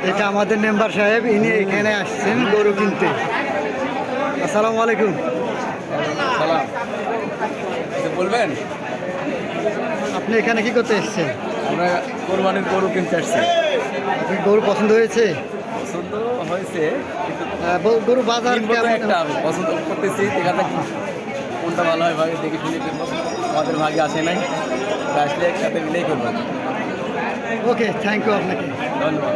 এটা আমাদের মেম্বার সাহেব, ইনি এখানে আসছেন গরু কিনতে। আসসালামু আলাইকুম। বলবেন আপনি এখানে কি করতে এসেছেন? আমরা কোরবানির গরু কিনতে আসছি। আপনি গরু পছন্দ হয়েছে? পছন্দ হয়েছে, গরু বাজার কেমন? একটা পছন্দ করতেছি, দেখা যাক কোনটা ভালো হয় ভাগে দেখে শুনে কিনবো। আমাদের ভাগে আসে নাই, আসলে একসাথে মিলেই করবো। ওকে, থ্যাংক ইউ আপনাকে। ধন্যবাদ।